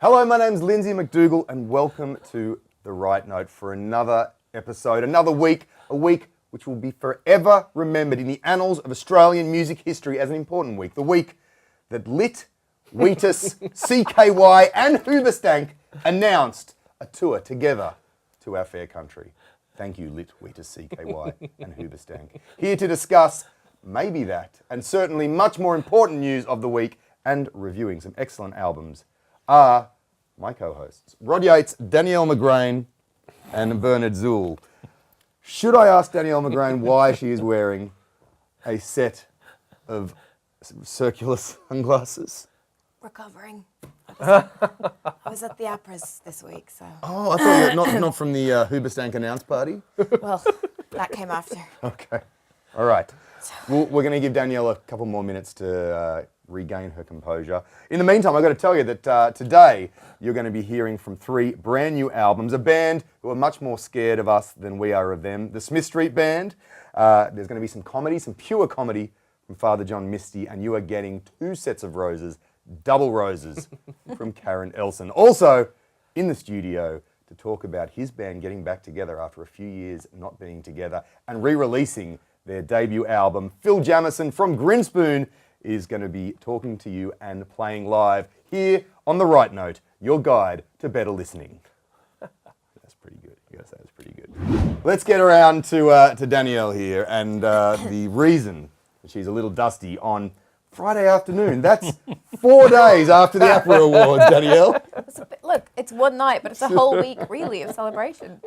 Hello, my name's Lindsay McDougall and welcome to The Right Note for another episode, another week, a week which will be forever remembered in the annals of Australian music history as an important week. The week that Lit, Wheatus, CKY and Hoobastank announced a tour together to our fair country. Thank you, Lit, Wheatus, CKY and Hoobastank. Here to discuss maybe that and certainly much more important news of the week and reviewing some excellent albums are my co-hosts, Rod Yates, Danielle McGrain and Bernard Zool. Should I ask Danielle McGrain why she is wearing a set of circular sunglasses? Recovering. I was at the Apras this week, so... Oh, I thought you were not from the Hoobastank announce party? Well, that came after. Okay. All right. We're going to give Danielle a couple more minutes to regain her composure. In the meantime, I've got to tell you that today you're going to be hearing from three brand new albums, a band who are much more scared of us than we are of them, the Smith Street Band. There's going to be some comedy, some pure comedy from Father John Misty, and you are getting 2 sets of roses, double roses, from Karen Elson. Also, in the studio to talk about his band getting back together after a few years not being together and re-releasing their debut album, Phil Jamieson from Grinspoon is going to be talking to you and playing live here on The Right Note, your guide to better listening. That's pretty good. You gotta say that's pretty good. Let's get around to Danielle here and the reason that she's a little dusty on Friday afternoon. That's 4 days after the APRA Awards, Danielle. Look, it's one night, but it's a whole week, really, of celebration.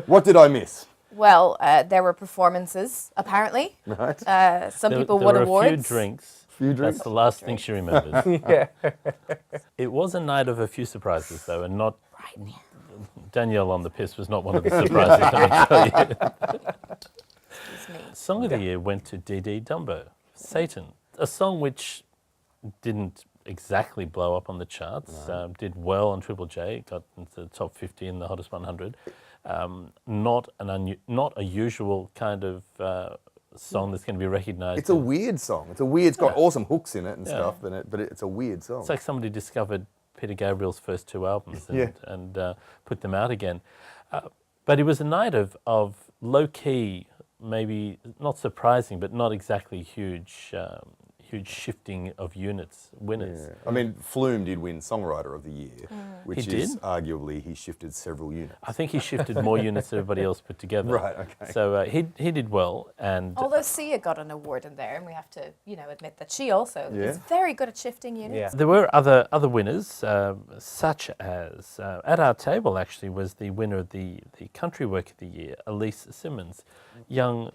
What did I miss? Well, there were performances, apparently. Right. Some people won awards. There were a few drinks. That's the last thing she remembers. Yeah. It was a night of a few surprises, though, and not... Right. Danielle on the piss was not one of the surprises, let me tell you. Excuse me. Song of the Year went to D.D. Dumbo, Satan. A song which didn't exactly blow up on the charts, did well on Triple J, got into the top 50 in the Hottest 100. Not a usual kind of song that's going to be recognised. It's a weird song. It's got awesome hooks in it and stuff, but it's a weird song. It's like somebody discovered Peter Gabriel's first 2 albums and put them out again. But it was a night of low-key, maybe not surprising, but not exactly huge shifting of units, winners. Yeah. I mean, Flume did win Songwriter of the Year, which He is did? arguably he shifted several units. I think he shifted more units than everybody else put together. Right, okay. So he did well, and Although Sia got an award in there, and we have to, admit that she also is very good at shifting units. Yeah. there were other winners, such as at our table actually was the winner of the Country Work of the Year, Elise Simmons, young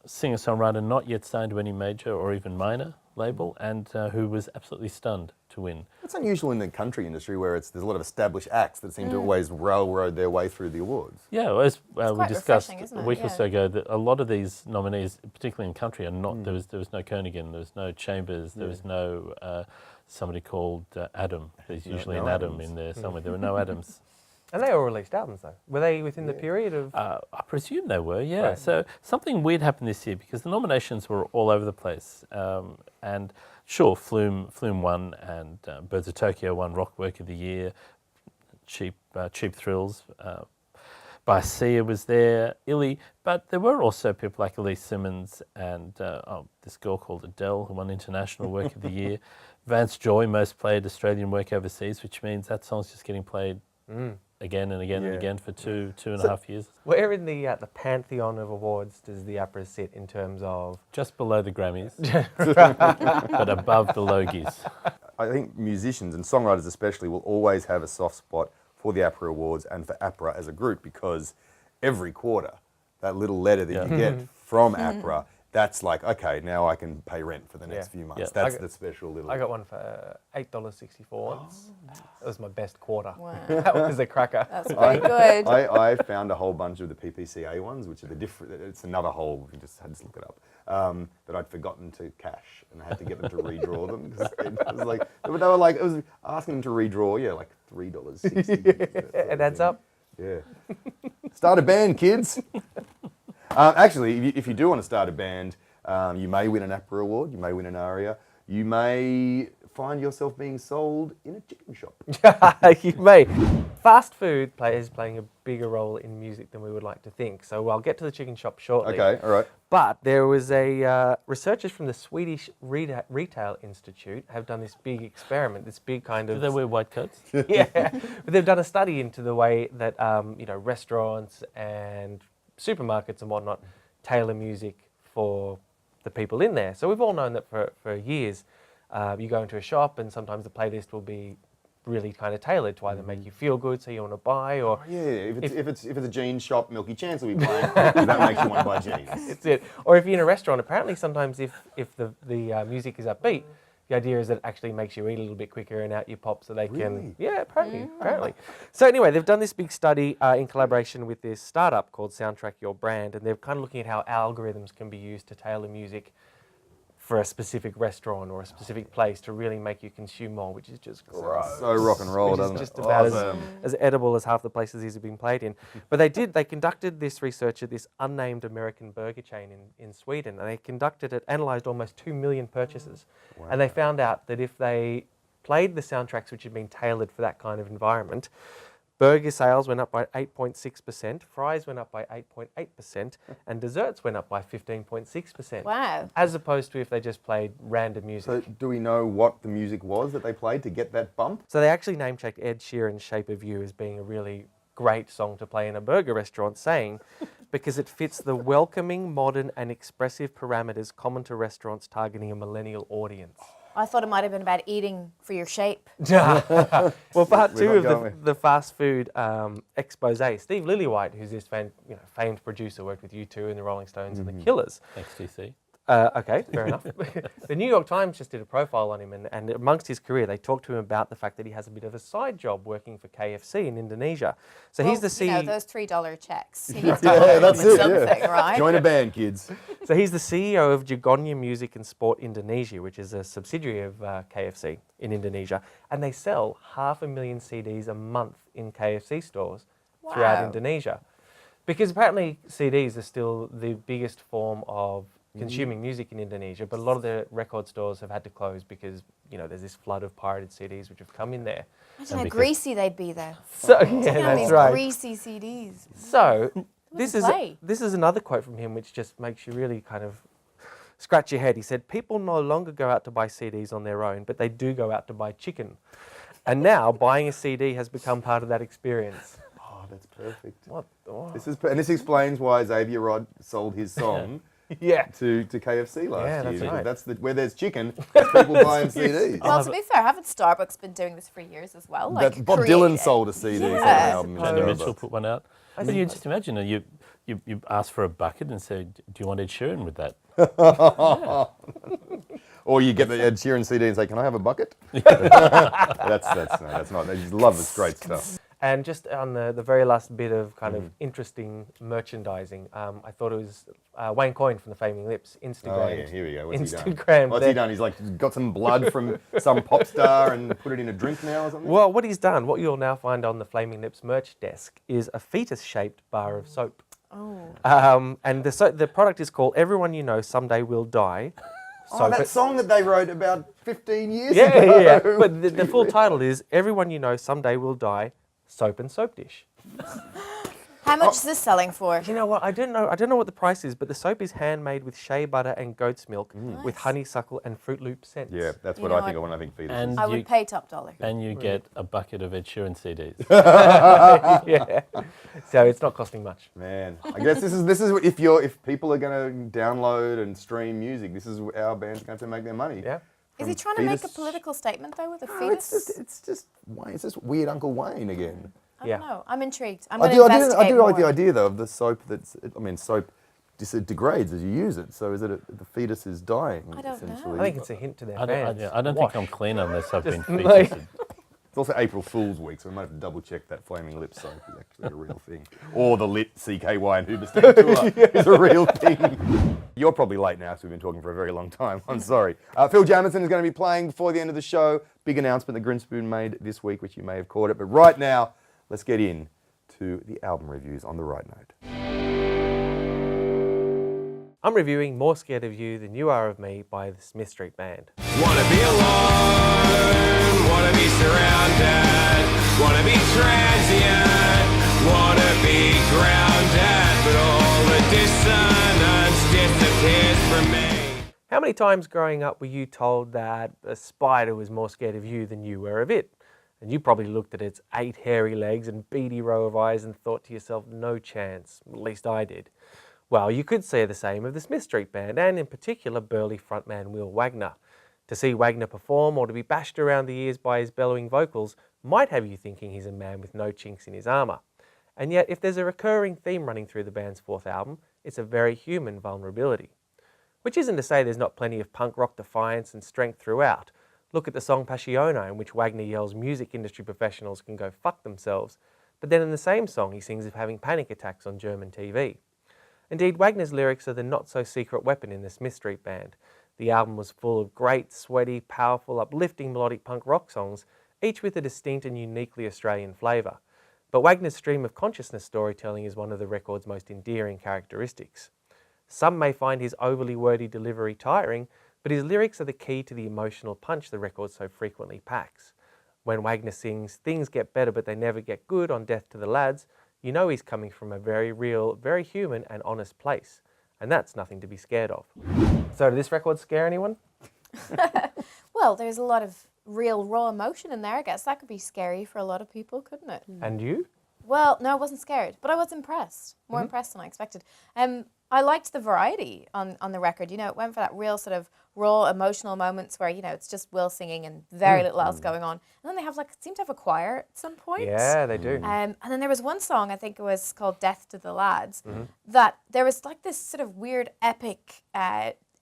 singer-songwriter not yet signed to any major or even minor label, and who was absolutely stunned to win. It's unusual in the country industry where there's a lot of established acts that seem to always railroad their way through the awards. Yeah, well, as we quite discussed refreshing, isn't a it? week or Yeah. so ago, that a lot of these nominees, particularly in country, are not. There was no Koenigan, there was no Chambers, there was no somebody called Adam. There's usually no an Adam Adams. in there somewhere. There were no Adams. And they all released albums, though. Were they within the period of... I presume they were, yeah. Right. So something weird happened this year because the nominations were all over the place. And sure, Flume won, and Birds of Tokyo won Rock Work of the Year. Cheap Thrills by Sia was there, Illy. But there were also people like Elise Simmons and this girl called Adele who won International Work of the Year. Vance Joy, most played Australian work overseas, which means that song's just getting played again and again and again for two and a half years. Where in the pantheon of awards does the APRA sit in terms of... Just below the Grammys, but above the Logies. I think musicians and songwriters especially will always have a soft spot for the APRA Awards and for APRA as a group because every quarter, that little letter that you get from APRA, that's like, okay, now I can pay rent for the next few months. Yeah. That's the special little... I got one for $8.64 once. That was my best quarter. Wow. That was a cracker. That's pretty good. I found a whole bunch of the PPCA ones, which are the different... It's another whole... I just had to look it up. That I'd forgotten to cash, and I had to get them to redraw them. 'Cause it was like... They were like... It was asking them to redraw, like $3.60. It adds up. Yeah. Start a band, kids. Actually, if you do want to start a band, you may win an APRA award, you may win an ARIA, you may find yourself being sold in a chicken shop. You may. Fast food is playing a bigger role in music than we would like to think. So I'll get to the chicken shop shortly. Okay, all right. But there was a researchers from the Swedish Retail Institute have done this big experiment, this big kind of... Do they wear white coats? Yeah, but they've done a study into the way that restaurants and supermarkets and whatnot tailor music for the people in there. So we've all known that for years. You go into a shop and sometimes the playlist will be really kind of tailored to either make you feel good, so you want to buy, or if it's a jeans shop, Milky Chance will be playing. That makes you want to buy jeans. That's it. Or if you're in a restaurant, apparently sometimes if the music is upbeat, the idea is that it actually makes you eat a little bit quicker and out you pop so they can... Yeah, apparently. So anyway, they've done this big study in collaboration with this startup called Soundtrack Your Brand, and they're kind of looking at how algorithms can be used to tailor music for a specific restaurant or a specific place to really make you consume more, which is just gross. So rock and roll, which doesn't is it? just about Awesome. as edible as half the places these have been played in. But they conducted this research at this unnamed American burger chain in Sweden, and they analysed almost 2 million purchases. Wow. And they found out that if they played the soundtracks which had been tailored for that kind of environment, burger sales went up by 8.6%, fries went up by 8.8%, and desserts went up by 15.6%. Wow. As opposed to if they just played random music. So do we know what the music was that they played to get that bump? So they actually name-checked Ed Sheeran's Shape of You as being a really great song to play in a burger restaurant, saying, because it fits the welcoming, modern and expressive parameters common to restaurants targeting a millennial audience. I thought it might have been about eating for your shape. Well, part two We're not of the fast food expose, Steve Lillywhite, who's this famed producer, worked with U2 and the Rolling Stones and the Killers. Thanks, DC. Okay, fair enough. The New York Times just did a profile on him, and amongst his career, they talked to him about the fact that he has a bit of a side job working for KFC in Indonesia. So he's the CEO. You know, those $3 checks. He needs to Yeah, that's it. something, Yeah. right? Join a band, kids. So he's the CEO of Jagonya Music and Sport Indonesia, which is a subsidiary of KFC in Indonesia, and they sell 500,000 CDs a month in KFC stores throughout Indonesia, because apparently CDs are still the biggest form of consuming music in Indonesia, but a lot of the record stores have had to close because there's this flood of pirated CDs which have come in there. Imagine how greasy they'd be though. So yeah, These that's right. greasy CDs. So this play. is another quote from him which just makes you really kind of scratch your head. He said, "People no longer go out to buy CDs on their own, but they do go out to buy chicken. And now buying a CD has become part of that experience." Oh, that's perfect. What? Oh. This explains why Xavier Rod sold his song to KFC last year. That's right. That's where there's chicken, there's people buying CDs. Well, to be fair, haven't Starbucks been doing this for years as well? Bob Dylan sold a CD for an album. Johnny Mitchell put one out. But you just imagine, you ask for a bucket and say, do you want Ed Sheeran with that? Or you get the Ed Sheeran CD and say, can I have a bucket? That's not. They just love this great stuff. And just on the very last bit of kind of interesting merchandising, I thought it was Wayne Coyne from the Flaming Lips, Instagram. Oh yeah, here we go. What's he done? Instagram. What's he done? He's like got some blood from some pop star and put it in a drink now or something? Well, what he's done, what you'll now find on the Flaming Lips merch desk is a fetus-shaped bar of soap. Oh. And the product is called Everyone You Know Someday Will Die. Oh, that song that they wrote about 15 years ago. Yeah. But the full title is Everyone You Know Someday Will Die, Soap and Soap Dish. How much is this selling for? You know what? I don't know what the price is, but the soap is handmade with shea butter and goat's milk with honeysuckle and Fruit Loop scents. Yeah, that's You what know I think what? of when I think fetus. And I would pay top dollar. And you get a bucket of Ed Sheeran CDs. Yeah. So it's not costing much. Man, I guess this is if people are going to download and stream music, this is how bands are going to make their money. Yeah. Is he trying to make a political statement though with a No, fetus? it's just Wayne. It's just weird Uncle Wayne again. I don't know. I'm intrigued. I'm I going to do investigate like the more. idea though of the soap soap degrades as you use it. So is it the fetus is dying? I don't know. essentially? I think it's a hint to their fans. I don't think I'm Wash. clean unless I've been like- featured. It's also April Fool's Week, so we might have to double check that Flaming Lips soap is actually a real thing. Or the lit CKY and Hoobastank tour is a real thing. You're probably late now, so we've been talking for a very long time. I'm sorry. Phil Jamieson is going to be playing before the end of the show. Big announcement that Grinspoon made this week, which you may have caught it. But right now, let's get in to the album reviews on the right note. I'm reviewing More Scared of You Than You Are of Me by the Smith Street Band. Wanna be alone be drowned out, but all the dissonance disappears from me. How many times growing up were you told that a spider was more scared of you than you were of it? And you probably looked at its 8 hairy legs and beady row of eyes and thought to yourself, no chance. At least I did. Well, you could say the same of the Smith Street Band, and in particular burly frontman Will Wagner. To see Wagner perform or to be bashed around the ears by his bellowing vocals might have you thinking he's a man with no chinks in his armour. And yet, if there's a recurring theme running through the band's 4th album, it's a very human vulnerability. Which isn't to say there's not plenty of punk rock defiance and strength throughout. Look at the song Passione, in which Wagner yells music industry professionals can go fuck themselves, but then in the same song he sings of having panic attacks on German TV. Indeed, Wagner's lyrics are the not-so-secret weapon in the Smith Street Band. The album was full of great, sweaty, powerful, uplifting melodic punk rock songs, each with a distinct and uniquely Australian flavour. But Wagner's stream of consciousness storytelling is one of the record's most endearing characteristics. Some may find his overly wordy delivery tiring, but his lyrics are the key to the emotional punch the record so frequently packs. When Wagner sings, "Things get better but they never get good" on Death to the Lads, you know he's coming from a very real, very human and honest place. And that's nothing to be scared of. So did this record scare anyone? Well, there's a lot of real raw emotion in there. I guess that could be scary for a lot of people, couldn't it? And you? Well, no, I wasn't scared, but I was impressed. More impressed than I expected. I liked the variety on the record. You know, it went for that real sort of raw emotional moments where, you know, it's just Will singing and very little else going on. And then they have seem to have a choir at some point. Yeah, they do. And then there was one song, I think it was called Death to the Lads, that there was this sort of weird epic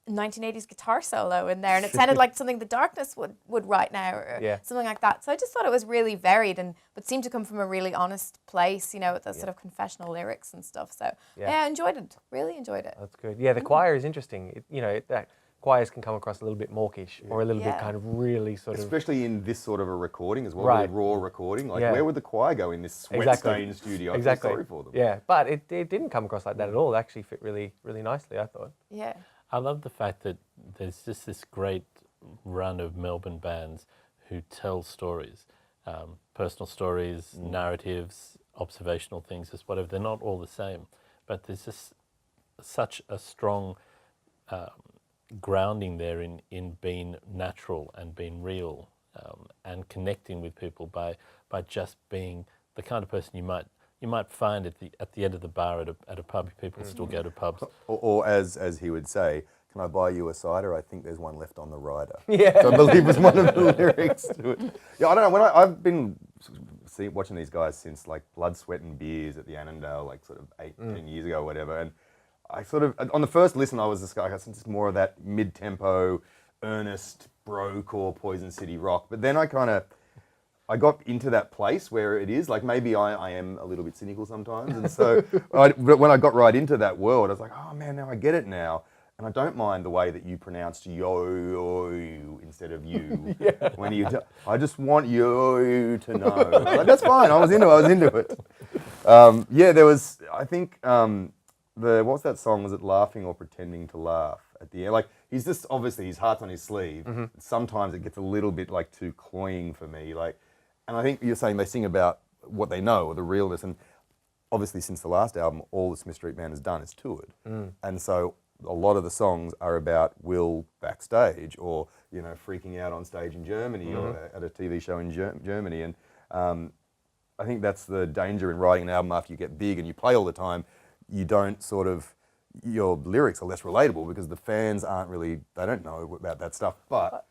1980s guitar solo in there, and it sounded like something the Darkness would write now, or something like that. So I just thought it was really varied, but seemed to come from a really honest place, you know, with the sort of confessional lyrics and stuff. So I enjoyed it, really enjoyed it. That's good. Yeah, the choir is interesting. That choirs can come across a little bit mawkish or a little bit kind of really sort of... Especially in this sort of a recording as well, Right. raw recording. Where would the choir go in this sweat-stained studio? Exactly. I feel sorry for them. Yeah, but it didn't come across like that at all. It actually fit really, really nicely, I thought. Yeah. I love the fact that there's just this great run of Melbourne bands who tell stories, personal stories, narratives, observational things, just whatever. They're not all the same, but there's just such a strong grounding there in being natural and being real, and connecting with people by just being the kind of person you might find at the end of the bar at a pub. People still go to pubs. Or as he would say, "Can I buy you a cider? I think there's one left on the rider." Yeah. So I believe was one of the lyrics to it. Yeah, I don't know. I've been watching these guys since Blood, Sweat and Beers at the Annandale, sort of 10 years ago or whatever. And I sort of, on the first listen, I was this guy, I guess it's more of that mid-tempo, earnest, bro-core Poison City rock. But then I got into that place where it is, maybe I am a little bit cynical sometimes. And so but when I got right into that world, I was like, oh man, now I get it now. And I don't mind the way that you pronounced yo instead of you. When I just want you to know. That's fine, I was into it. There was, I think, what's that song? Was it Laughing or Pretending to Laugh at the end? He's just, obviously, his heart's on his sleeve. Sometimes it gets a little bit too cloying for me. And I think you're saying they sing about what they know, or the realness. And obviously, since the last album, all the Smith Street Band has done is toured. And so a lot of the songs are about Will backstage, or freaking out on stage in Germany, or at a TV show in Germany. And I think that's the danger in writing an album after you get big and you play all the time. You don't your lyrics are less relatable because the fans they don't know about that stuff. But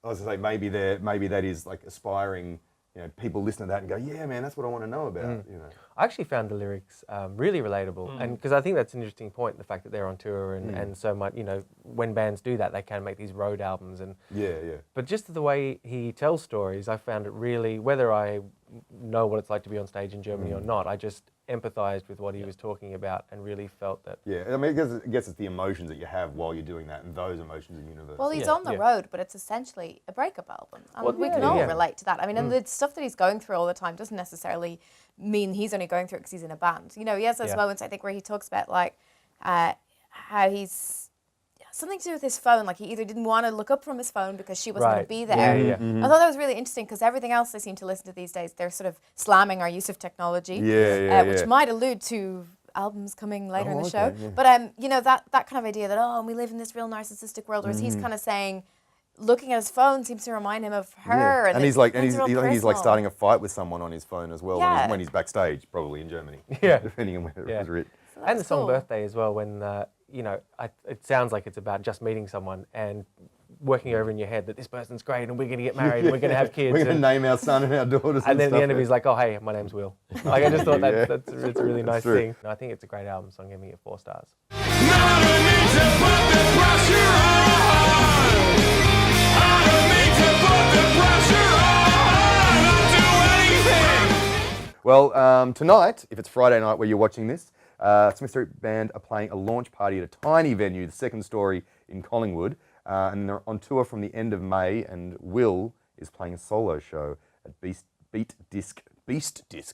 I was going to say, maybe that is aspiring, people listen to that and go, yeah, man, that's what I want to know about. I actually found the lyrics really relatable, and because I think that's an interesting point, the fact that they're on tour and so much, when bands do that, they can make these road albums and But just the way he tells stories, I found it really, whether I know what it's like to be on stage in Germany or not, I just empathized with what he was talking about and really felt that. Yeah, I mean, I guess it's the emotions that you have while you're doing that, and those emotions are universal. Well, he's on the road, but it's essentially a breakup album. And we can all relate to that. I mean, and the stuff that he's going through all the time doesn't necessarily mean he's only going through it because he's in a band. He has those moments, I think, where he talks about how he's something to do with his phone. Like he either didn't want to look up from his phone because she wasn't going to be there. Yeah, yeah. I thought that was really interesting because everything else I seem to listen to these days, they're sort of slamming our use of technology, which might allude to albums coming later in the show. Yeah. But you know, that kind of idea that we live in this real narcissistic world, whereas he's kind of saying, looking at his phone seems to remind him of her. And he's like, and it's real he's like personal. starting a fight with someone on his phone as well when he's backstage, probably in Germany. Yeah. Depending on where it was written. So And the that's song cool. Birthday as well, when, you know, it sounds like it's about just meeting someone and working over in your head that this person's great and we're going to get married and we're going to have kids. We're going to name our son and our daughters. And then at the stuff. end of it, he's like, oh, hey, my name's Will. Like, I just thought Yeah. that's a really nice true. thing. And I think it's a great album, so I'm giving it 4 stars. I don't mean to put the pressure on. I don't mean to put the pressure on. I'll do anything. Well, tonight, if it's Friday night where you're watching this, Smith Street Band are playing a launch party at a tiny venue, the Second Story in Collingwood, and they're on tour from the end of May. And Will is playing a solo show at Beast Disc. Beast Dick,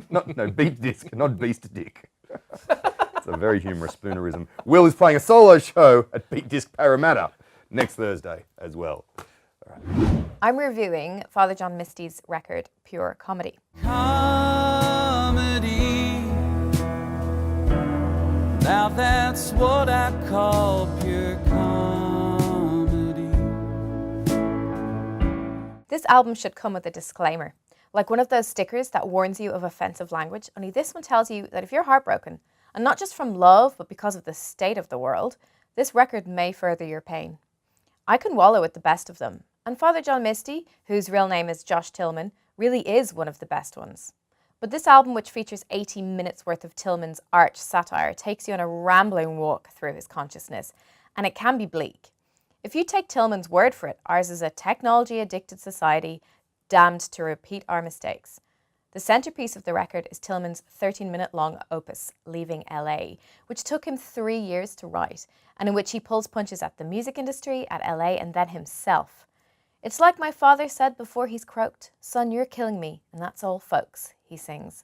not Beast Dick. It's a very humorous spoonerism. Will is playing a solo show at Beat Disc Parramatta next Thursday as well. I'm reviewing Father John Misty's record, Pure Comedy. Comedy. Now that's what I call pure comedy. This album should come with a disclaimer, like one of those stickers that warns you of offensive language, only this one tells you that if you're heartbroken, and not just from love, but because of the state of the world, this record may further your pain. I can wallow with the best of them, and Father John Misty, whose real name is Josh Tillman, really is one of the best ones. But this album, which features 80 minutes worth of Tillman's arch satire, takes you on a rambling walk through his consciousness, and it can be bleak. If you take Tillman's word for it, ours is a technology-addicted society damned to repeat our mistakes. The centerpiece of the record is Tillman's 13-minute-long opus, Leaving LA, which took him 3 years to write, and in which he pulls punches at the music industry, at LA, and then himself. It's like my father said before he's croaked, "Son, you're killing me, and that's all, folks," he sings.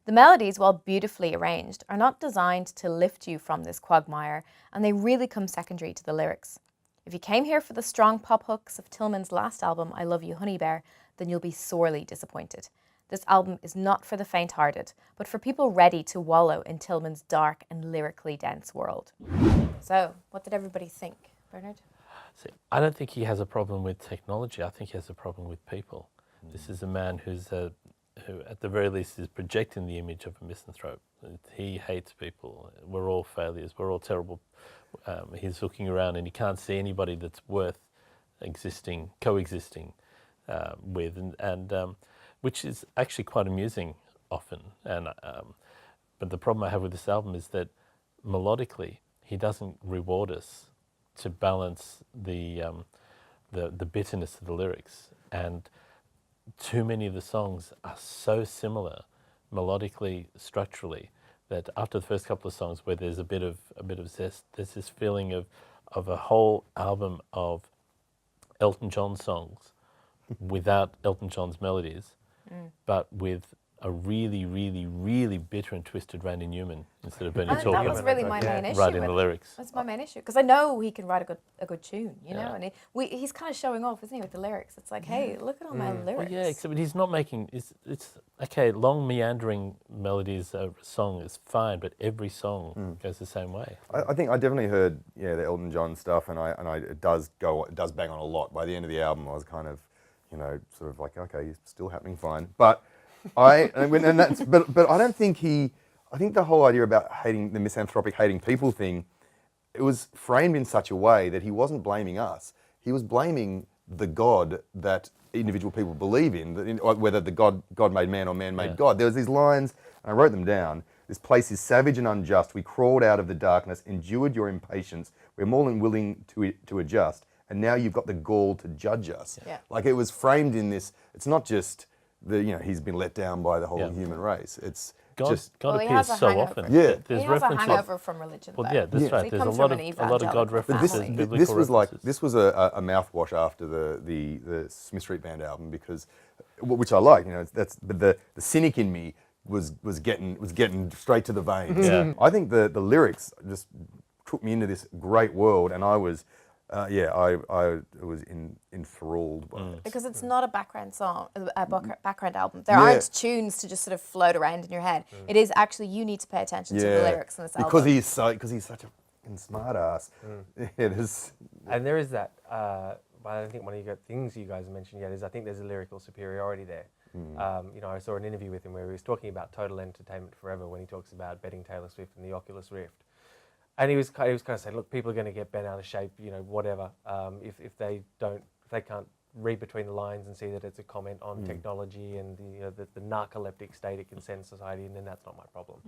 The melodies, while beautifully arranged, are not designed to lift you from this quagmire, and they really come secondary to the lyrics. If you came here for the strong pop hooks of Tillman's last album, I Love You, Honey Bear, then you'll be sorely disappointed. This album is not for the faint-hearted, but for people ready to wallow in Tillman's dark and lyrically dense world. So, what did everybody think? Bernard? See, I don't think he has a problem with technology. I think he has a problem with people. This is a man who, at the very least, is projecting the image of a misanthrope. He hates people. We're all failures. We're all terrible. He's looking around and he can't see anybody that's worth coexisting with, and which is actually quite amusing often. And but the problem I have with this album is that melodically, he doesn't reward us to balance the bitterness of the lyrics, and too many of the songs are so similar melodically, structurally, that after the first couple of songs where there's a bit of zest, there's this feeling of a whole album of Elton John songs without Elton John's melodies, but with a really, really, really bitter and twisted Randy Newman instead of Bernie And that Taupin was really my main issue. writing the with- lyrics. That's my main issue, because I know he can write a good tune, you know, Yeah. and he's kind of showing off, isn't he, with the lyrics? It's like, hey, look at all my lyrics. Well, yeah, except he's not making. It's okay. Long meandering melodies of a song is fine, but every song goes the same way. I think I definitely heard the Elton John stuff, and it does bang on a lot. By the end of the album, I was kind of, sort of like, okay, it's still happening fine. But but I don't think I think the whole idea about hating the misanthropic hating people thing, it was framed in such a way that he wasn't blaming us. He was blaming the God that individual people believe in, whether the God made man or man made God. There was these lines, and I wrote them down. This place is savage and unjust. We crawled out of the darkness, endured your impatience. We're more than willing to adjust. And now you've got the gall to judge us. Yeah. Like, it was framed in this. It's not just he's been let down by the whole human race. It's God Well, he appears has a so hangover. often. Yeah. There's He has a references. hangover from religion. Well, though. yeah, that's So right. he There's a comes lot from of an a lot of God evangelical references. family. biblical this was references. this was a mouthwash after the Smith Street Band album, because which I like. But the cynic in me was getting straight to the veins. Yeah. I think the lyrics just took me into this great world, and I was, I was enthralled by it. Because it's not a background song, background album. There aren't tunes to just sort of float around in your head. It is actually, you need to pay attention to the lyrics in this album. Because he's such a fucking smart ass. Yeah, And there is that. But I don't think one of the things you guys mentioned yet is I think there's a lyrical superiority there. I saw an interview with him where he was talking about total entertainment forever when he talks about betting Taylor Swift and the Oculus Rift. And he was kind of saying, look, people are going to get bent out of shape, whatever, if they can't read between the lines and see that it's a comment on technology and the narcoleptic state it can send society, and then that's not my problem.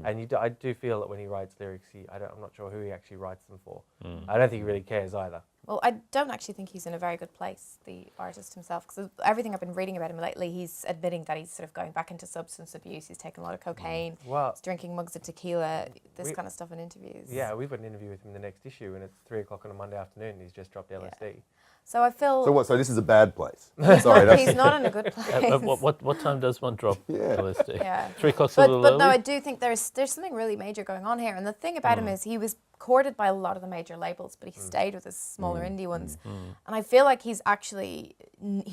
And I do feel that when he writes lyrics, I'm not sure who he actually writes them for. I don't think he really cares either. Well, I don't actually think he's in a very good place, the artist himself, because everything I've been reading about him lately, he's admitting that he's sort of going back into substance abuse. He's taking a lot of cocaine. He's drinking mugs of tequila, this kind of stuff in interviews. Yeah, we've got an interview with him in the next issue, and it's 3:00 on a Monday afternoon, and he's just dropped LSD. So I feel... So what? So this is a bad place? He's not in a good place. What time does one drop LSD? Yeah. 3 o'clock's a little early? But no, I do think there's something really major going on here. And the thing about him is he was courted by a lot of the major labels, but he stayed with his smaller indie ones. And I feel like he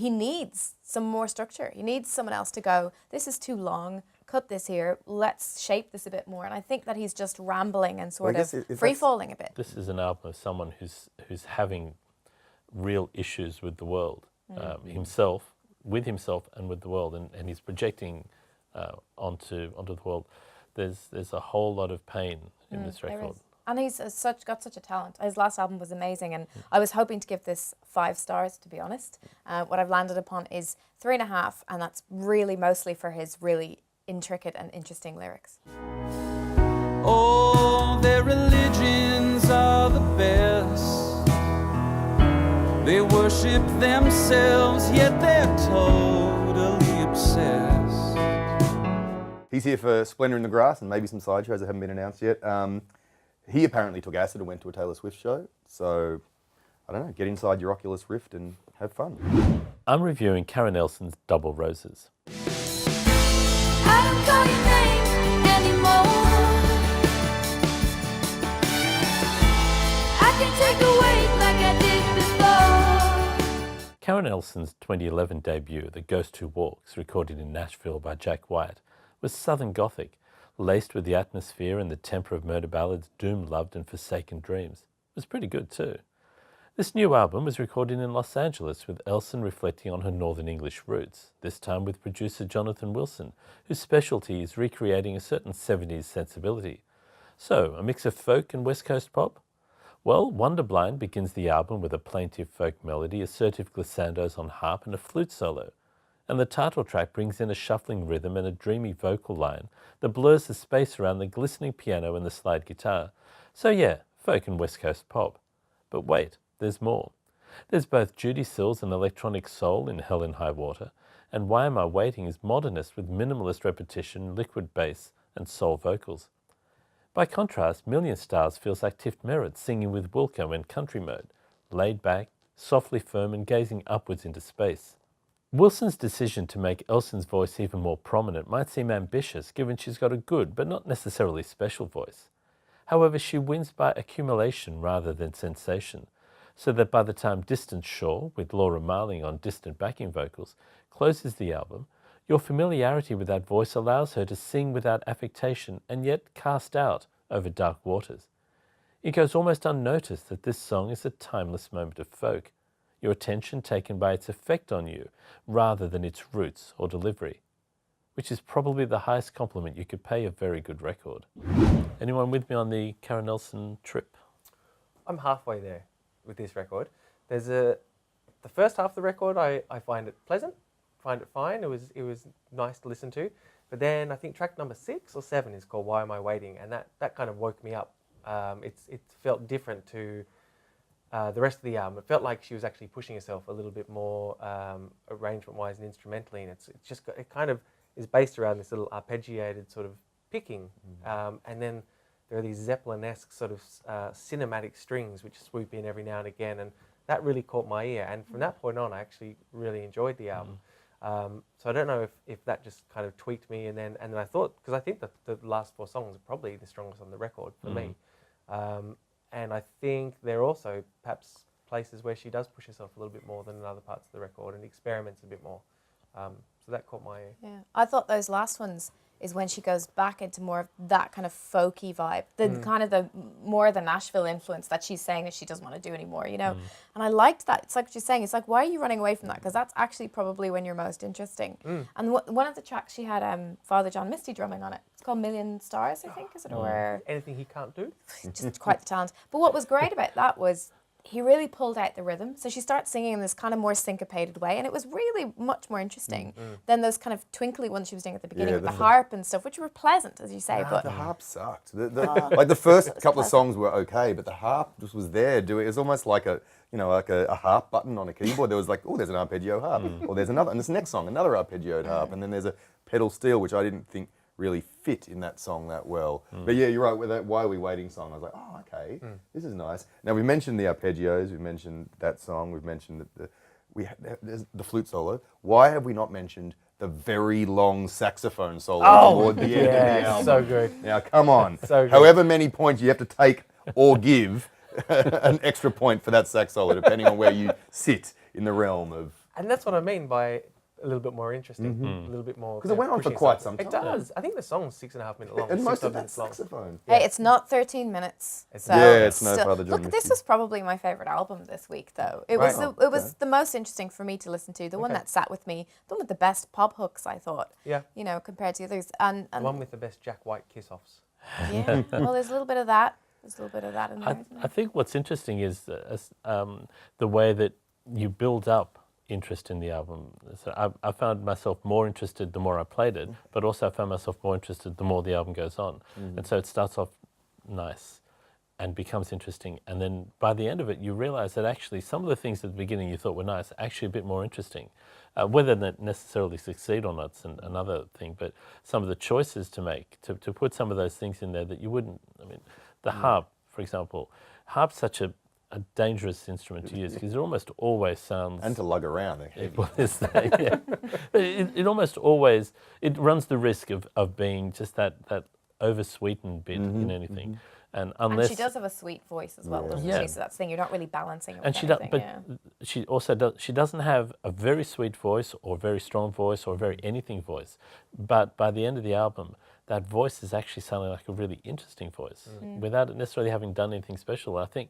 needs some more structure. He needs someone else to go, this is too long, cut this here, let's shape this a bit more. And I think that he's just rambling and sort of free-falling a bit. This is an album of someone who's having real issues with the world, with himself and with the world, and he's projecting onto the world. There's a whole lot of pain in this record. And he's got such a talent. His last album was amazing, and I was hoping to give this 5 stars, to be honest. What I've landed upon is 3.5, and that's really mostly for his really intricate and interesting lyrics. Oh, their religions are the best. They worship themselves, yet they're totally obsessed. He's here for Splendor in the Grass and maybe some side shows that haven't been announced yet. He apparently took acid and went to a Taylor Swift show. So, I don't know, get inside your Oculus Rift and have fun. I'm reviewing Karen Elson's Double Roses. I don't call your name anymore. I can take a weight like I did before. Karen Elson's 2011 debut, The Ghost Who Walks, recorded in Nashville by Jack White, was Southern Gothic, laced with the atmosphere and the temper of murder ballads, doom-loved and forsaken dreams. It was pretty good too. This new album was recorded in Los Angeles, with Elson reflecting on her Northern English roots, this time with producer Jonathan Wilson, whose specialty is recreating a certain 70s sensibility. So, a mix of folk and West Coast pop? Well, Wonderblind begins the album with a plaintive folk melody, assertive glissandos on harp and a flute solo. And the title track brings in a shuffling rhythm and a dreamy vocal line that blurs the space around the glistening piano and the slide guitar. So yeah, folk and West Coast pop. But wait, there's more. There's both Judy Sills and electronic soul in Hell in High Water, and Why Am I Waiting is modernist with minimalist repetition, liquid bass, and soul vocals. By contrast, Million Stars feels like Tift Merritt singing with Wilco in country mode, laid back, softly firm and gazing upwards into space. Wilson's decision to make Elson's voice even more prominent might seem ambitious, given she's got a good but not necessarily special voice. However, she wins by accumulation rather than sensation, so that by the time Distant Shore, with Laura Marling on distant backing vocals, closes the album, your familiarity with that voice allows her to sing without affectation and yet cast out over dark waters. It goes almost unnoticed that this song is a timeless moment of folk, your attention taken by its effect on you rather than its roots or delivery, which is probably the highest compliment you could pay a very good record. Anyone with me on the Karen Elson trip? I'm halfway there with this record. There's the first half of the record I find it pleasant, find it fine. It was nice to listen to. But then I think track number 6 or 7 is called Why Am I Waiting? And that kind of woke me up. It felt different to the rest of the album. It felt like she was actually pushing herself a little bit more arrangement-wise and instrumentally, and it kind of is based around this little arpeggiated sort of picking, and then there are these Zeppelin-esque sort of cinematic strings which swoop in every now and again, and that really caught my ear. And from that point on, I actually really enjoyed the album. So I don't know if that just kind of tweaked me, and then I thought, because I think that the last 4 songs are probably the strongest on the record for me. And I think they're also perhaps places where she does push herself a little bit more than in other parts of the record and experiments a bit more. So that caught my ear. Yeah, I thought those last ones is when she goes back into more of that kind of folky vibe, the kind of the more the Nashville influence that she's saying that she doesn't want to do anymore, you know. And I liked that. It's like what she's saying. It's like, why are you running away from that? Because that's actually probably when you're most interesting. And one of the tracks she had Father John Misty drumming on it. It's called Million Stars, I think, is it? Or Anything he can't do? just quite the talent. But what was great about that was he really pulled out the rhythm. So she starts singing in this kind of more syncopated way, and it was really much more interesting than those kind of twinkly ones she was doing at the beginning with the harp and stuff, which were pleasant, as you say. But the harp sucked. Like the first couple of pleasant. songs were okay, but the harp just was there doing. It was almost like a harp button on a keyboard. There was like, oh, there's an arpeggio harp, or there's another, and this next song, another arpeggioed harp, and then there's a pedal steel, which I didn't think really fit in that song that well. But yeah, you're right, with that Why Are We Waiting song, I was like, oh, okay, this is nice. Now, we mentioned the arpeggios, we've mentioned that song, we've mentioned there's the flute solo. Why have we not mentioned the very long saxophone solo toward the end of the album? So good. Now, come on. So good. However many points you have to take or give, an extra point for that sax solo, depending on where you sit in the realm of... And that's what I mean by a little bit more interesting, a little bit more. Because it went on for pushing quite something. some time. It does. I think the song's 6.5 minutes long. And most 6 of that minutes long. saxophone. hey, it's not 13 minutes. So Yeah, it's no still- Father John Look, this Misty. was probably my favourite album this week, though. It was Right. it was the most interesting for me to listen to. The one that sat with me, the one with the best pop hooks, I thought. Yeah. You know, compared to the others, and The one with the best Jack White kiss-offs. yeah. Well, there's a little bit of that. There's a little bit of that in there. Isn't I there? think what's interesting is the way that you build up interest in the album. So I found myself more interested the more I played it, but also I found myself more interested the more the album goes on. And so it starts off nice and becomes interesting. And then by the end of it, you realize that actually some of the things at the beginning you thought were nice are actually a bit more interesting. Whether they necessarily succeed or not is another thing, but some of the choices to make, to put some of those things in there that you wouldn't, I mean, the harp, for example, harp's such a dangerous instrument to use because it almost always sounds... And to lug around. They're heavy. Well, is that, yeah. But it almost always, it runs the risk of being just that over-sweetened bit in anything. And unless... And she does have a sweet voice as well, doesn't Yeah. she? So that's the thing, you're not really balancing it And with she does, anything, but yeah. she also she doesn't have a very sweet voice or very strong voice or very anything voice. But by the end of the album, that voice is actually sounding like a really interesting voice without it necessarily having done anything special. I think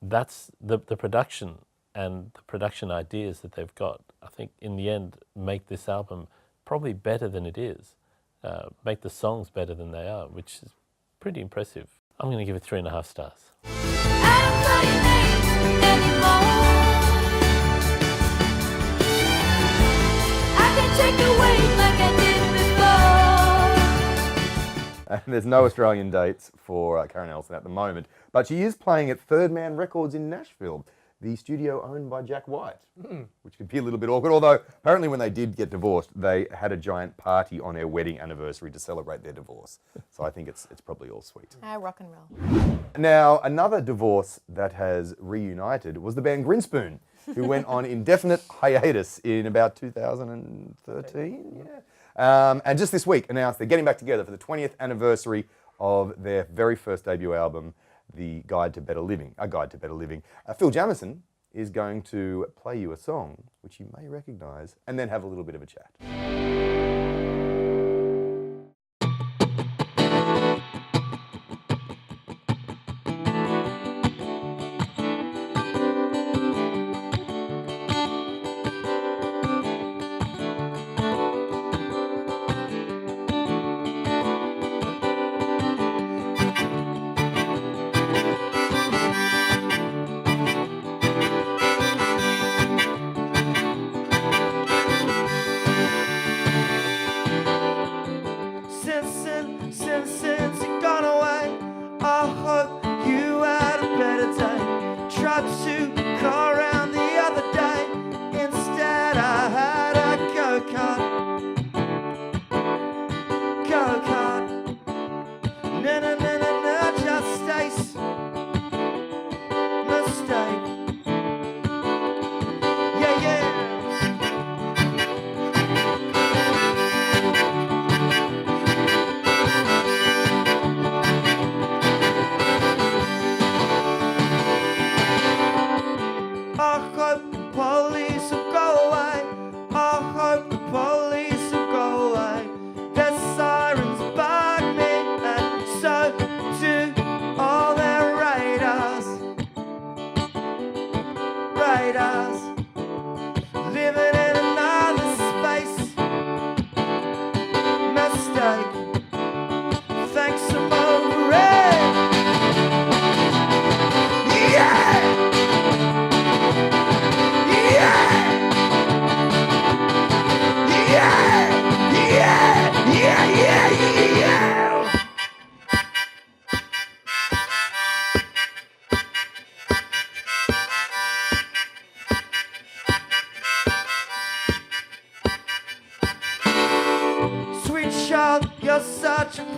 that's the production and the production ideas that they've got, I think in the end make this album probably better than it is, make the songs better than they are, which is pretty impressive. I'm going to give it 3.5 stars. I don't call your name anymore. I can take the weight like I did before. And there's no Australian dates for Karen Elson at the moment, but she is playing at Third Man Records in Nashville, the studio owned by Jack White, which could be a little bit awkward, although apparently when they did get divorced, they had a giant party on their wedding anniversary to celebrate their divorce. So I think it's probably all sweet. Rock and roll. Now, another divorce that has reunited was the band Grinspoon, who went on indefinite hiatus in about 2013. Yeah. And just this week announced they're getting back together for the 20th anniversary of their very first debut album, The Guide to Better Living, A Guide to Better Living. Phil Jamieson is going to play you a song which you may recognise and then have a little bit of a chat.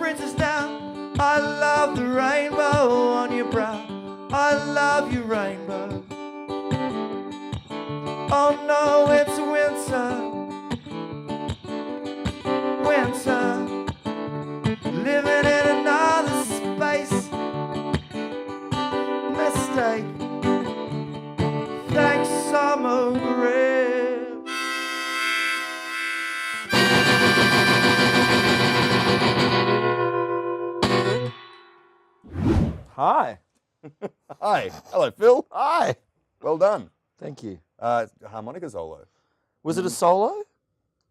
princess now. I love the rainbow on your brow. I love you, rainbow. Oh no, it's winter. Winter. Living in another space. Mistake. Thanks, summer rain. Hi. Hi. Hello, Phil. Hi. Well done. Thank you. Harmonica solo. Was it a solo?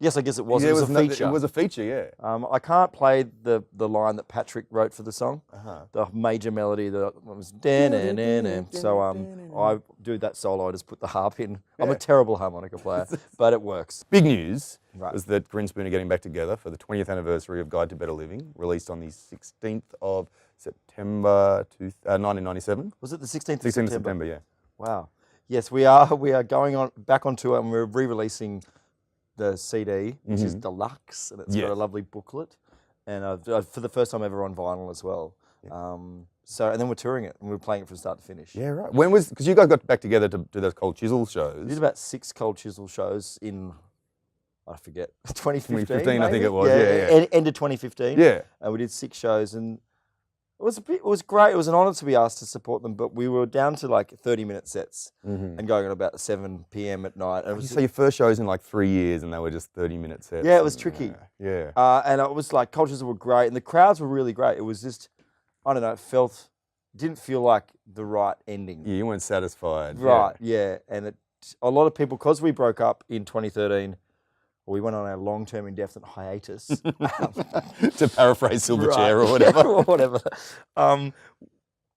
Yes, I guess it was. Yeah, it was a feature. It was a feature, yeah. I can't play the line that Patrick wrote for the song, Uh-huh. the major melody that was dan. So I do that solo. I just put the harp in. I'm a terrible harmonica player, but it works. Big news Right. was that Grinspoon are getting back together for the 20th anniversary of Guide to Better Living, released on the 16th of September 1997. Was it the 16th 16th of of September, yeah. Wow. Yes, we are. We are going back on tour, and we're re-releasing the CD, which is deluxe, and it's got Yes. a lovely booklet, and for the first time ever on vinyl as well. And then we're touring it, and we're playing it from start to finish. Yeah, right. When was, because you guys got back together to do those Cold Chisel We did shows. about 6 Cold Chisel shows in, I forget, 2015. 2015, I think maybe? it was, yeah. End of 2015. Yeah. And we did 6 shows, and it was great. It was an honour to be asked to support them, but we were down to like 30-minute sets and going at about 7 p.m. at night. And it was So your first shows in like 3 years and they were just 30-minute sets. Yeah, it was and, tricky. Yeah. And it was like, cultures were great, and the crowds were really great. It was just, I don't know, didn't feel like the right ending. Yeah, you weren't satisfied. Right, yeah. And a lot of people, because we broke up in 2013, we went on a long-term indefinite hiatus. To paraphrase Silverchair or whatever. or whatever.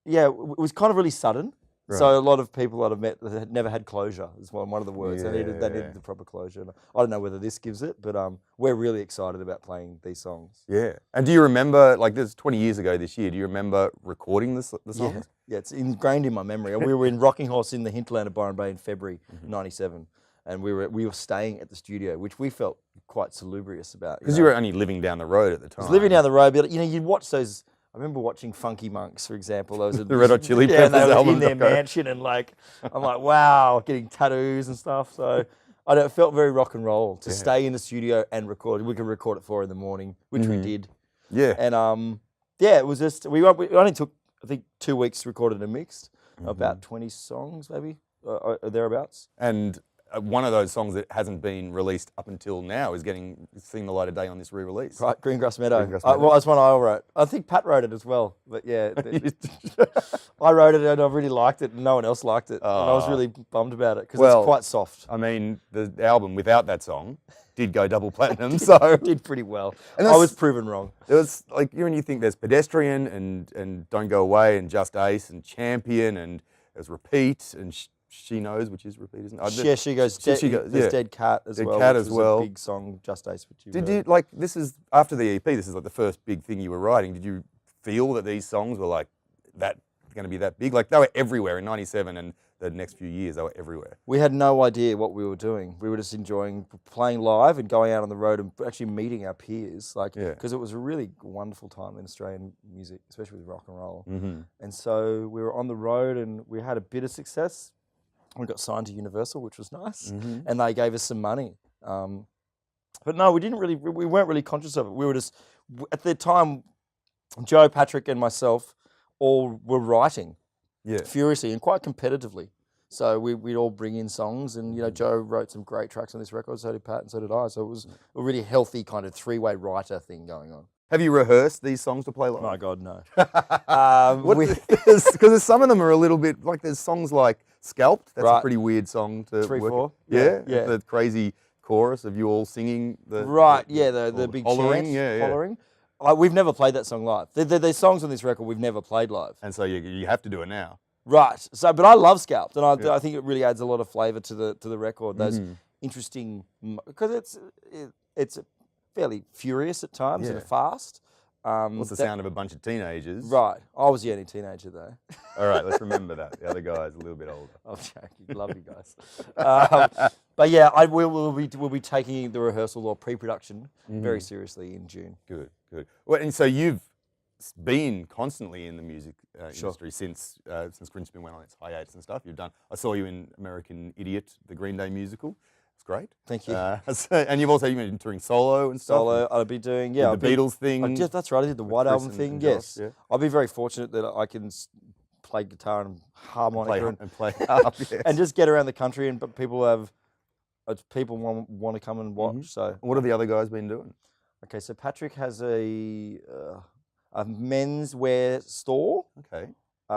It was kind of really sudden. Right. So a lot of people that I've met that had never had closure is one of the words. They Yeah. needed the proper closure. And I don't know whether this gives it, but we're really excited about playing these songs. Yeah. And do you remember, like this 20 years ago this year, do you remember recording the songs? Yeah, it's ingrained in my memory. We were in Rocking Horse in the hinterland of Byron Bay in February '97, and we were staying at the studio, which we felt quite salubrious about. Because you were only living down the road at the time. I was living down the road, but you'd watch those. I remember watching Funky Monks, for example. Those The Red Hot Chili and they Peppers were album. in their mansion, and I'm like, wow, getting tattoos and stuff. So it felt very rock and roll to stay in the studio and record. We could record at 4 in the morning, which we did. Yeah. And it was just we only took, I think, 2 weeks to record it and mixed, about 20 songs maybe or thereabouts. And one of those songs that hasn't been released up until now is seeing the light of day on this re-release. Right, Greengrass Meadow. Greengrass Meadow. Well, that's one I wrote. I think Pat wrote it as well. But yeah, I wrote it and I really liked it, and no one else liked it. And I was really bummed about it because it's quite soft. I mean, the album without that song did go double platinum, so It did pretty well. And I was proven wrong. There was like you think there's Pedestrian and Don't Go Away and Just Ace and Champion and there's Repeat and She Knows, which is Repeat, isn't it? Yeah, she goes. She goes, There's yeah. Dead Cat as Dead well. Cat which as was well. A big song, Just Ace, which you Did heard. you like this is after the EP? This is like the first big thing you were writing. Did you feel that these songs were like that going to be that big? Like they were everywhere in '97 and the next few years they were everywhere. We had no idea what we were doing. We were just enjoying playing live and going out on the road and actually meeting our peers. Because it was a really wonderful time in Australian music, especially with rock and roll. And so we were on the road and we had a bit of success. We got signed to Universal, which was nice, and they gave us some money. But no, we weren't really conscious of it. We were just, at the time, Joe, Patrick, and myself all were writing furiously and quite competitively. So we'd all bring in songs, and Joe wrote some great tracks on this record, so did Pat, and so did I. So it was a really healthy kind of 3-way writer thing going on. Have you rehearsed these songs to play live? My God, no. Because some of them are a little bit like there's songs like Scalped. That's a Right. pretty weird song to 3, work 4. Yeah, Yeah. the crazy chorus of you all singing the the big hollering, chant, hollering. We've never played that song live. There's songs on this record we've never played live. And so you have to do it now. Right. So, but I love Scalped, and I think it really adds a lot of flavour to the record. Those interesting, because it's fairly furious at times and fast, What's the sound of a bunch of teenagers? Right. I was the only teenager though. All right, let's remember that. The other guy's a little bit older. I'm joking. Love you guys. But yeah, we'll be taking the rehearsal or pre-production very seriously in June. Good, good. Well, and so you've been constantly in the music industry since Grinspoon went on its hiatus and stuff. I saw you in American Idiot, the Green Day musical. It's great. Thank you. And you've been touring solo and stuff. Solo, I'll be doing the Beatles thing. That's right. I did the White Chris Album and thing. Josh, Yes, yeah. I'll be very fortunate that I can play guitar and harmonica play up, yes. and just get around the country, and people want to come and watch. So What have the other guys been doing? okay, so Patrick has a menswear store Okay.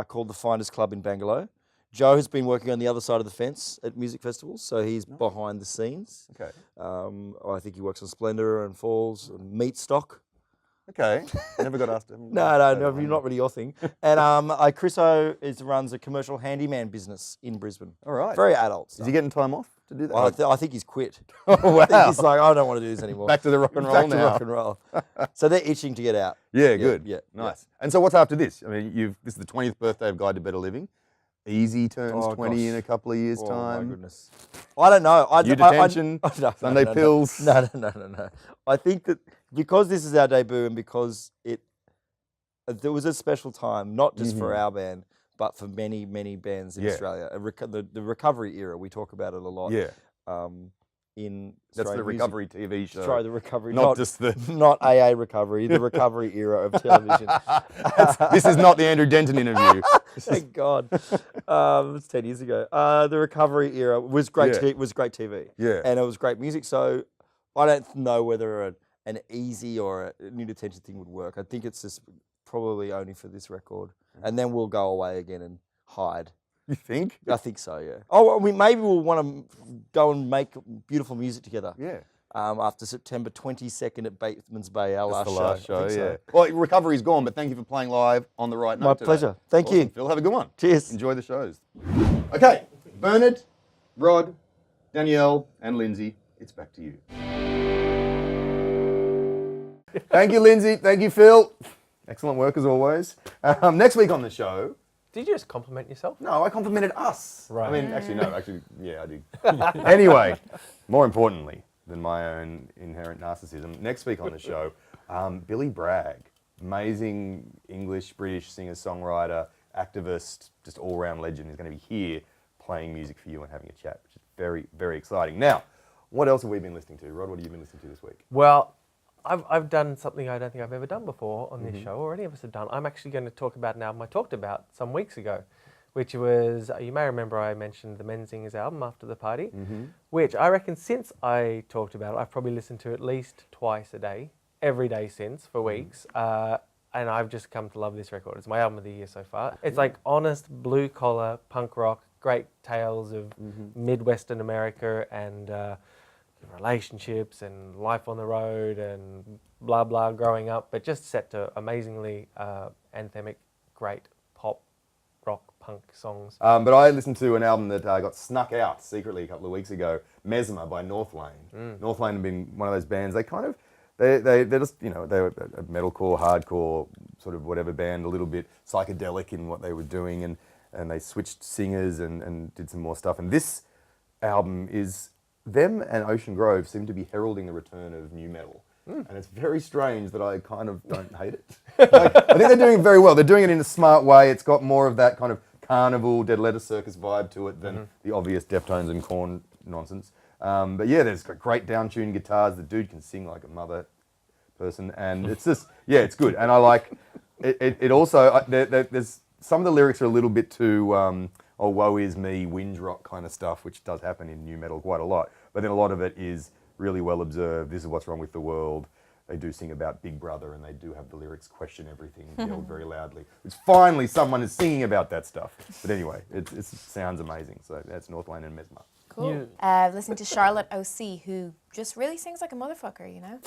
called the Finders Club in Bangalore. Joe has been working on the other side of the fence at music festivals, so he's behind the scenes. Okay. I think he works on Splendor and Falls, and Meat Stock. Okay. I never got asked him. No, not really your thing. And Chriso runs a commercial handyman business in Brisbane. All right. Very adult stuff. Is he getting time off to do that? Well, I think he's quit. Oh, wow. I think he's like, I don't want to do this anymore. Back to the rock and roll Back now. to rock and roll. So they're itching to get out. Yeah, good. Yeah, Nice. And so what's after this? I mean, this is the 20th birthday of Guide to Better Living. Easy turns 20 in a couple of years' Oh time. my goodness. I don't know. Detention, no, Sunday no, pills. No. I think that because this is our debut and because there was a special time, not just for our band, but for many, many bands in Australia. The recovery era, we talk about it a lot. Yeah. In That's Australian the music. recovery TV show. Sorry, the recovery. Not just the... Not AA recovery, the recovery era of television. This is not the Andrew Denton interview. Thank God. It's 10 years ago. The recovery era was great. Was great TV. Yeah. And it was great music. So I don't know whether an easy or a new detention thing would work. I think it's just probably only for this record, and then we'll go away again and hide. You think? I think so. Yeah. Oh, maybe we'll want to go and make beautiful music together. Yeah. After September 22nd at Bateman's Bay, our That's last the last show, I think yeah. so. Well, recovery's gone, but thank you for playing live on the right note My today. pleasure. Thank Awesome. you. Phil, have a good one. Cheers. Enjoy the shows. Okay, Bernard, Rod, Danielle, and Lindsay, it's back to you. Thank you, Lindsay. Thank you, Phil. Excellent work as always. Next week on the show... Did you just compliment yourself? No, I complimented us. Right. I mean, actually, no. Actually, yeah, I did. Anyway, more importantly than my own inherent narcissism, next week on the show, Billy Bragg, amazing English, British singer-songwriter, activist, just all-round legend, is going to be here playing music for you and having a chat, which is very, very exciting. Now, what else have we been listening to? Rod, what have you been listening to this week? Well, I've done something I don't think I've ever done before on this show, or any of us have done. I'm actually going to talk about an album I talked about some weeks ago, which was, you may remember I mentioned the Men Singers album, After the Party, which I reckon since I talked about it, I've probably listened to at least twice a day, every day since, for weeks. And I've just come to love this record. It's my album of the year so far. It's like honest, blue-collar punk rock, great tales of Midwestern America and relationships and life on the road and blah blah growing up, but just set to amazingly anthemic, great pop, rock, punk songs. But I listened to an album that got snuck out secretly a couple of weeks ago, Mesmer by Northlane. Northlane have been one of those bands, they're just, they're a metalcore, hardcore, sort of whatever band, a little bit psychedelic in what they were doing, and they switched singers and did some more stuff. And this album is... Them and Ocean Grove seem to be heralding the return of new metal. And it's very strange that I kind of don't hate it. I think they're doing it very well. They're doing it in a smart way. It's got more of that kind of carnival, Dead Letter Circus vibe to it than the obvious Deftones and Korn nonsense. But yeah, there's great down-tuned guitars. The dude can sing like a mother person. And it's just, yeah, it's good. And I like, it also, there's, some of the lyrics are a little bit too... oh, woe is me, whinge rock kind of stuff, which does happen in new metal quite a lot. But then a lot of it is really well observed. This is what's wrong with the world. They do sing about Big Brother, and they do have the lyrics question everything, yelled very loudly. Which finally someone is singing about that stuff. But anyway, it sounds amazing. So that's Northlane and Mesmer. Cool. Listening to Charlotte O.C., who just really sings like a motherfucker, you know?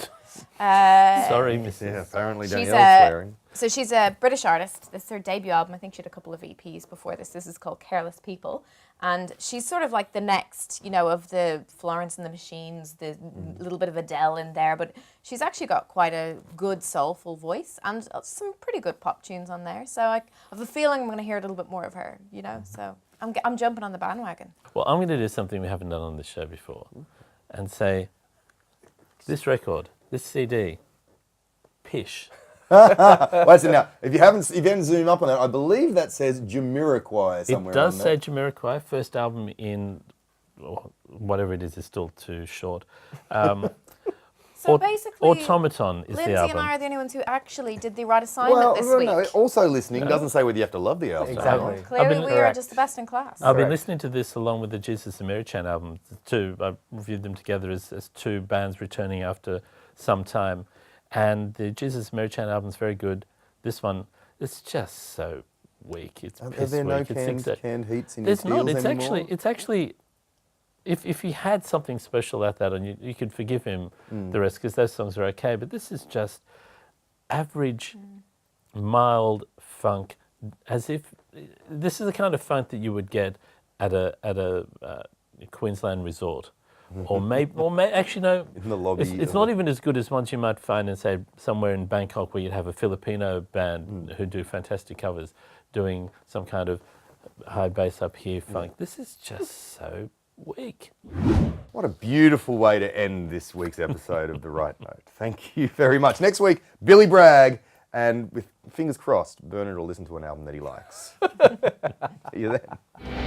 Sorry, Mrs. Yeah, apparently She's Danielle's swearing. So she's a British artist. This is her debut album. I think she had a couple of EPs before this. This is called Careless People. And she's sort of like the next, you know, of the Florence and the Machines, the little bit of Adele in there. But she's actually got quite a good soulful voice and some pretty good pop tunes on there. So I have a feeling I'm going to hear a little bit more of her, you know. So I'm jumping on the bandwagon. Well, I'm going to do something we haven't done on this show before and say, this record, this CD, pish. Wait, so now, if you haven't zoomed up on that, I believe that says Jamiroquai somewhere. It does on say there. Jamiroquai, first album in, or whatever it is still too short. So basically, Automaton is Lindsay the album. and I are the only ones who actually did the right assignment Well, this no, week. also listening doesn't say whether you have to love the album. Exactly. Clearly, we are Correct. just the best in class. I've been Correct. listening to this along with the Jesus and Mary Chain album. I reviewed them together as two bands returning after some time. And the Jesus and Mary Chain album is very good. This one, it's just so weak. It's Are piss there no weak. It's canned heats in There's your not. steels anymore? It's actually. If he had something special like that, and you could forgive him the rest because those songs are okay. But this is just average, mild funk, as if this is the kind of funk that you would get at a Queensland resort, or maybe actually no. In the lobby. It's not even as good as ones you might find in, say, somewhere in Bangkok where you'd have a Filipino band who do fantastic covers, doing some kind of high bass up here funk. This is just so weak. What a beautiful way to end this week's episode of The Right Note. Thank you very much. Next week, Billy Bragg, and with fingers crossed, Bernard will listen to an album that he likes. See you then.